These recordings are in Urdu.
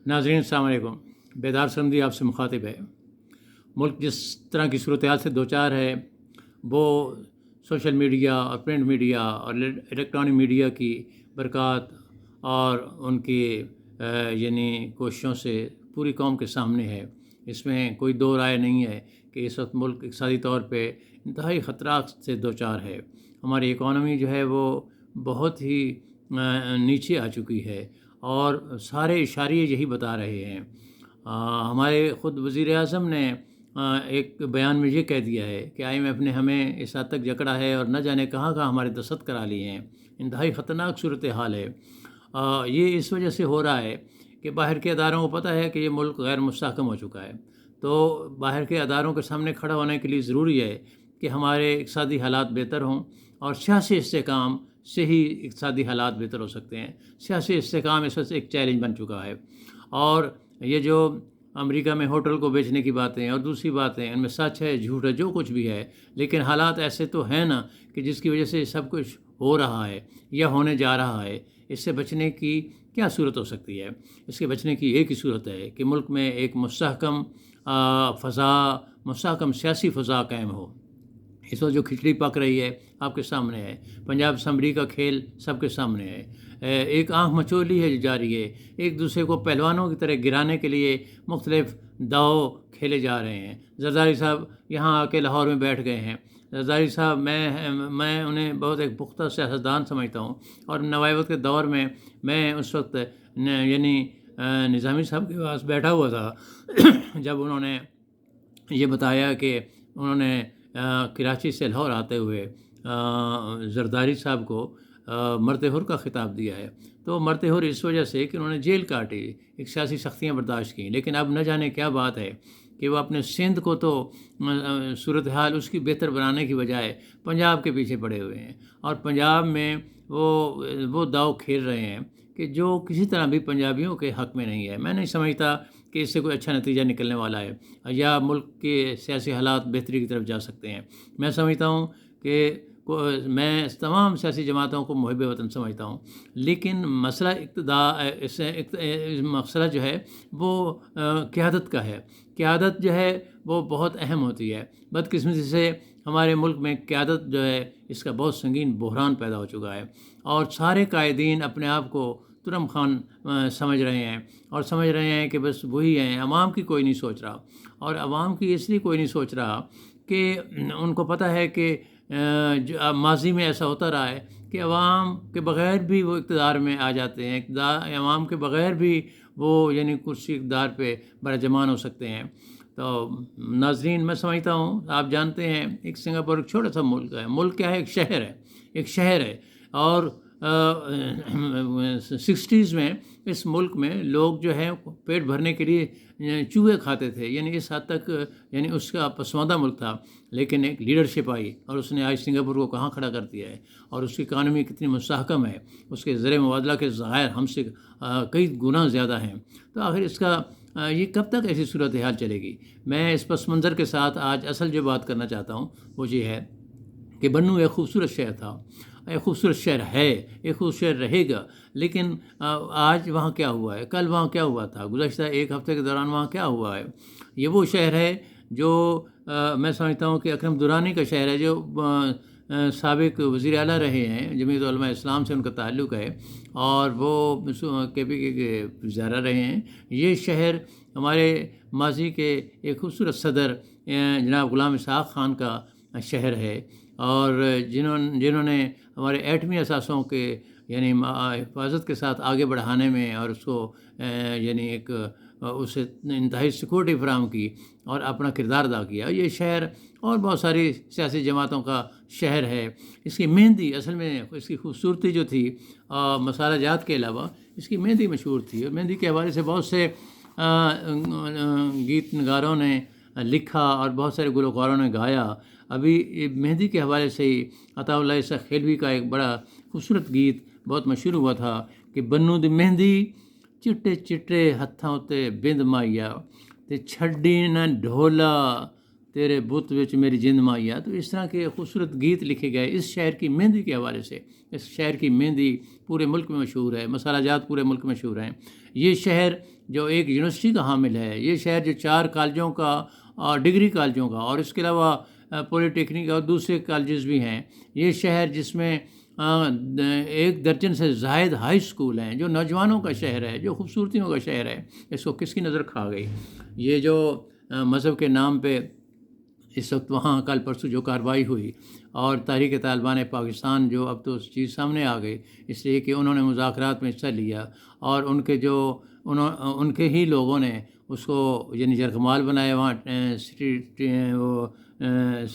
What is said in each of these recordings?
ناظرین السلام علیکم۔ بیدار سمندی آپ سے مخاطب ہے۔ ملک جس طرح کی صورتحال سے دوچار ہے وہ سوشل میڈیا اور پرنٹ میڈیا اور الیکٹرانک میڈیا کی برکات اور ان کی کوششوں سے پوری قوم کے سامنے ہے۔ اس میں کوئی دو رائے نہیں ہے کہ اس وقت ملک اقتصادی طور پہ انتہائی خطرات سے دوچار ہے۔ ہماری اکانومی جو ہے وہ بہت ہی نیچے آ چکی ہے اور سارے اشاریے یہی بتا رہے ہیں۔ ہمارے خود وزیر اعظم نے ایک بیان میں یہ کہہ دیا ہے کہ IMF نے ہمیں اس حد تک جکڑا ہے اور نہ جانے کہاں کہاں ہمارے دستخط کرا لیے ہیں۔ انتہائی خطرناک صورتحال ہے۔ یہ اس وجہ سے ہو رہا ہے کہ باہر کے اداروں کو پتہ ہے کہ یہ ملک غیر مستحکم ہو چکا ہے، تو باہر کے اداروں کے سامنے کھڑا ہونے کے لیے ضروری ہے کہ ہمارے اقتصادی حالات بہتر ہوں، اور سیاسی استحکام سے ہی اقتصادی حالات بہتر ہو سکتے ہیں۔ سیاسی استحکام اس وقت ایک چیلنج بن چکا ہے، اور یہ جو امریکہ میں ہوٹل کو بیچنے کی باتیں اور دوسری باتیں، ان میں سچ ہے جھوٹ ہے جو کچھ بھی ہے، لیکن حالات ایسے تو ہیں نا کہ جس کی وجہ سے سب کچھ ہو رہا ہے یا ہونے جا رہا ہے۔ اس سے بچنے کی کیا صورت ہو سکتی ہے؟ اس کے بچنے کی ایک ہی صورت ہے کہ ملک میں ایک مستحکم سیاسی فضا قائم ہو۔ اس وقت جو کھچڑی پک رہی ہے آپ کے سامنے ہے، پنجاب اسمبلی کا کھیل سب کے سامنے ہے۔ ایک آنکھ مچولی ہے جو جاری ہے، ایک دوسرے کو پہلوانوں کی طرح گرانے کے لیے مختلف داؤ کھیلے جا رہے ہیں۔ زرداری صاحب یہاں آ کے لاہور میں بیٹھ گئے ہیں۔ زرداری صاحب میں انہیں بہت ایک پختہ سیاستدان سمجھتا ہوں، اور نوائبت کے دور میں میں اس وقت نظامی صاحب کے پاس بیٹھا ہوا تھا جب انہوں نے یہ بتایا کہ انہوں نے کراچی سے لاہور آتے ہوئے زرداری صاحب کو مرتے حر کا خطاب دیا ہے۔ تو مرتے حر اس وجہ سے کہ انہوں نے جیل کاٹی، ایک سیاسی سختیاں برداشت کیں، لیکن اب نہ جانے کیا بات ہے کہ وہ اپنے سندھ کو تو صورتحال اس کی بہتر بنانے کی بجائے پنجاب کے پیچھے پڑے ہوئے ہیں، اور پنجاب میں وہ داؤ کھیل رہے ہیں کہ جو کسی طرح بھی پنجابیوں کے حق میں نہیں ہے۔ میں نہیں سمجھتا کہ اس سے کوئی اچھا نتیجہ نکلنے والا ہے یا ملک کے سیاسی حالات بہتری کی طرف جا سکتے ہیں۔ میں سمجھتا ہوں کہ میں تمام سیاسی جماعتوں کو محب وطن سمجھتا ہوں، لیکن مسئلہ جو ہے وہ قیادت کا ہے۔ قیادت جو ہے وہ بہت اہم ہوتی ہے۔ بدقسمتی سے ہمارے ملک میں قیادت جو ہے اس کا بہت سنگین بحران پیدا ہو چکا ہے، اور سارے قائدین اپنے آپ کو ترم خان سمجھ رہے ہیں، اور سمجھ رہے ہیں کہ بس وہی ہیں۔ عوام کی کوئی نہیں سوچ رہا، اور عوام کی اس لیے کوئی نہیں سوچ رہا کہ ان کو پتہ ہے کہ ماضی میں ایسا ہوتا رہا ہے کہ عوام کے بغیر بھی وہ اقتدار میں آ جاتے ہیں، عوام کے بغیر بھی وہ کرسی اقتدار پہ برجمان ہو سکتے ہیں۔ تو ناظرین، میں سمجھتا ہوں آپ جانتے ہیں ایک سنگاپور ایک چھوٹا سا ملک ہے۔ ملک کیا ہے؟ ایک شہر ہے، اور 60s میں اس ملک میں لوگ جو ہے پیٹ بھرنے کے لیے چوہے کھاتے تھے، اس حد تک اس کا پسماندہ ملک تھا، لیکن ایک لیڈرشپ آئی اور اس نے آج سنگاپور کو کہاں کھڑا کر دیا ہے، اور اس کی اکانومی کتنی مستحکم ہے، اس کے زر مبادلہ کے ذخائر ہم سے کئی گنا زیادہ ہیں۔ تو آخر اس کا یہ کب تک ایسی صورتحال چلے گی؟ میں اس پس منظر کے ساتھ آج اصل جو بات کرنا چاہتا ہوں وہ یہ ہے کہ بنو ایک خوبصورت شہر تھا، ایک خوبصورت شہر ہے، ایک خوبصورت شہر رہے گا، لیکن آج وہاں کیا ہوا ہے، کل وہاں کیا ہوا تھا، گزشتہ ایک ہفتے کے دوران وہاں کیا ہوا ہے؟ یہ وہ شہر ہے جو میں سمجھتا ہوں کہ اکرم درانی کا شہر ہے، جو سابق وزیر اعلیٰ رہے ہیں، جمعیت علماء اسلام سے ان کا تعلق ہے، اور وہ KPK کے وزراء رہے ہیں۔ یہ شہر ہمارے ماضی کے ایک خوبصورت صدر جناب غلام اسحاق خان کا شہر ہے، اور جنہوں نے ہمارے ایٹمی اثاثوں کے حفاظت کے ساتھ آگے بڑھانے میں اور اس کو اسے انتہائی سیکورٹی فراہم کی اور اپنا کردار ادا کیا۔ یہ شہر اور بہت ساری سیاسی جماعتوں کا شہر ہے۔ اس کی مہندی، اصل میں اس کی خوبصورتی جو تھی مسالہ جات کے علاوہ اس کی مہندی مشہور تھی، اور مہندی کے حوالے سے بہت سے گیت نگاروں نے لکھا اور بہت سارے گلوکاروں نے گایا۔ ابھی مہندی کے حوالے سے ہی عطا اللہ عیسیٰ خیلوی کا ایک بڑا خوبصورت گیت بہت مشہور ہوا تھا کہ بنو دی مہندی چٹے چٹے ہتھاں تے بند مائیا تے چھڈی نہ ڈھولا تیرے بت وچ میری جند مائیا. تو اس طرح کے خوبصورت گیت لکھے گئے اس شہر کی مہندی کے حوالے سے. اس شہر کی مہندی پورے ملک میں مشہور ہے، مسالہ جات پورے ملک میں مشہور ہیں. یہ شہر جو ایک یونیورسٹی کا حامل ہے، یہ شہر جو 4 کالجوں کا اور ڈگری کالجوں کا اور اس کے علاوہ پولی ٹیکنک اور دوسرے کالجز بھی ہیں. یہ شہر جس میں 1 درجن سے زائد ہائی اسکول ہیں، جو نوجوانوں کا شہر ہے، جو خوبصورتیوں کا شہر ہے. اس کو کس کی نظر کھا گئی؟ یہ جو مذہب کے نام پہ اس وقت وہاں کل پرسوں جو کارروائی ہوئی اور تحریک طالبان پاکستان جو اب تو چیز سامنے آ گئی، اس لیے کہ انہوں نے مذاکرات میں حصہ لیا اور ان کے ہی لوگوں نے اس کو یعنی یرغمال بنایا وہاں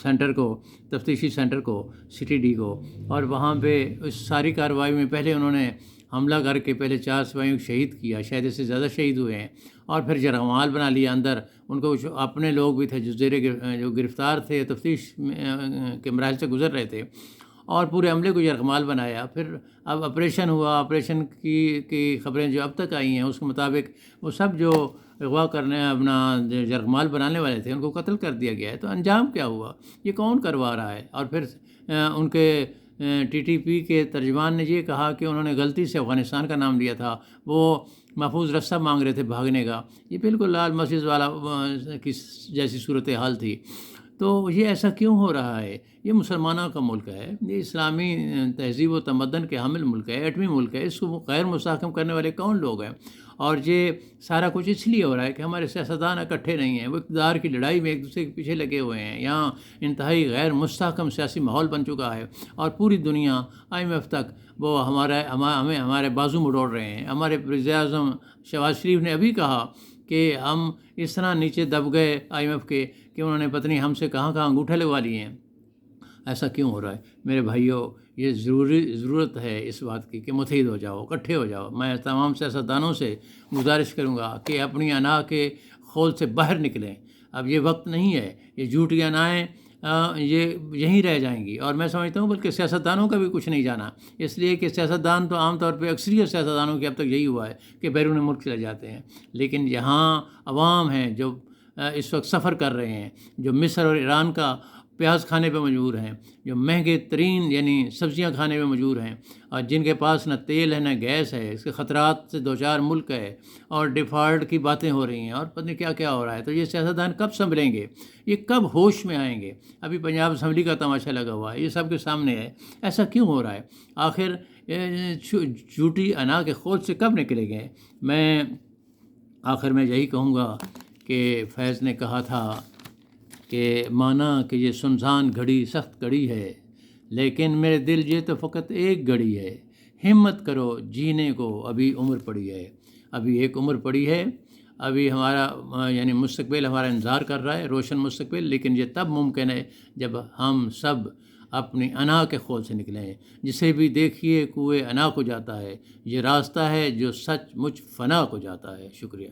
سینٹر کو، تفتیشی سینٹر کو، سٹی ڈی کو. اور وہاں پہ اس ساری کارروائی میں پہلے انہوں نے حملہ کر کے پہلے 4 سپاہیوں کو شہید کیا، شاید اس سے زیادہ شہید ہوئے ہیں، اور پھر یرغمال بنا لیا اندر. ان کو اپنے لوگ بھی تھے جو گرفتار تھے، تفتیش کے مراحل سے گزر رہے تھے، اور پورے عملے کو یرغمال بنایا. پھر اب آپریشن ہوا، آپریشن کی خبریں جو اب تک آئی ہیں اس کے مطابق وہ سب جو اغوا کرنے اپنا یرغمال بنانے والے تھے ان کو قتل کر دیا گیا ہے. تو انجام کیا ہوا؟ یہ کون کروا رہا ہے؟ اور پھر ان کے ٹی ٹی پی کے ترجمان نے یہ کہا کہ انہوں نے غلطی سے افغانستان کا نام لیا تھا، وہ محفوظ رستہ مانگ رہے تھے بھاگنے کا. یہ بالکل لال مسجد والا کی جیسی صورتحال تھی. تو یہ ایسا کیوں ہو رہا ہے؟ یہ مسلمانوں کا ملک ہے، یہ اسلامی تہذیب و تمدن کے حامل ملک ہے، ایٹمی ملک ہے. اس کو غیر مستحکم کرنے والے کون لوگ ہیں؟ اور یہ سارا کچھ اس لیے ہو رہا ہے کہ ہمارے سیاستدان اکٹھے نہیں ہیں، وہ اقتدار کی لڑائی میں ایک دوسرے کے پیچھے لگے ہوئے ہیں. یہاں انتہائی غیر مستحکم سیاسی ماحول بن چکا ہے اور پوری دنیا IMF تک وہ ہمارے بازو مڑوڑ رہے ہیں. ہمارے وزیر اعظم شہباز شریف نے ابھی کہا کہ ہم اس طرح نیچے دب گئے IMF کے کہ انہوں نے پتہ نہیں ہم سے کہاں انگوٹھے لگوا لیے ہیں. ایسا کیوں ہو رہا ہے؟ میرے بھائیوں، یہ ضرورت ہے اس بات کی کہ متحد ہو جاؤ، اکٹھے ہو جاؤ. میں تمام سیاستدانوں سے گزارش کروں گا کہ اپنی انا کے خول سے باہر نکلیں. اب یہ وقت نہیں ہے، یہ جھوٹی انائیں یہ یہیں رہ جائیں گی. اور میں سمجھتا ہوں بلکہ سیاستدانوں کا بھی کچھ نہیں جانا، اس لیے کہ سیاستدان تو عام طور پہ اکثریت سیاستدانوں کی اب تک یہی ہوا ہے کہ بیرون ملک چلے جاتے ہیں. لیکن یہاں عوام ہیں جو اس وقت سفر کر رہے ہیں، جو مصر اور ایران کا پیاز کھانے پہ مجبور ہیں، جو مہنگے ترین یعنی سبزیاں کھانے پہ مجبور ہیں، اور جن کے پاس نہ تیل ہے نہ گیس ہے، اس کے خطرات سے 2-4 ملک ہے، اور ڈیفالٹ کی باتیں ہو رہی ہیں اور پتہ نہیں کیا کیا ہو رہا ہے. تو یہ سیاستدان کب سنبھلیں گے؟ یہ کب ہوش میں آئیں گے؟ ابھی پنجاب اسمبلی کا تماشا لگا ہوا ہے، یہ سب کے سامنے ہے. ایسا کیوں ہو رہا ہے؟ آخر جھوٹی انا کے خود سے کب نکلے گئے؟ میں آخر میں یہی کہوں گا کہ فیض نے کہا تھا کہ مانا کہ یہ سنسان گھڑی سخت گھڑی ہے، لیکن میرے دل یہ تو فقط ایک گھڑی ہے. ہمت کرو جینے کو، ابھی عمر پڑی ہے. ابھی ایک عمر پڑی ہے، ابھی ہمارا یعنی مستقبل ہمارا انتظار کر رہا ہے، روشن مستقبل. لیکن یہ تب ممکن ہے جب ہم سب اپنی انا کے خول سے نکلیں. جسے بھی دیکھیے کوئے انا کو جاتا ہے، یہ راستہ ہے جو سچ مچ فنا کو جاتا ہے. شکریہ.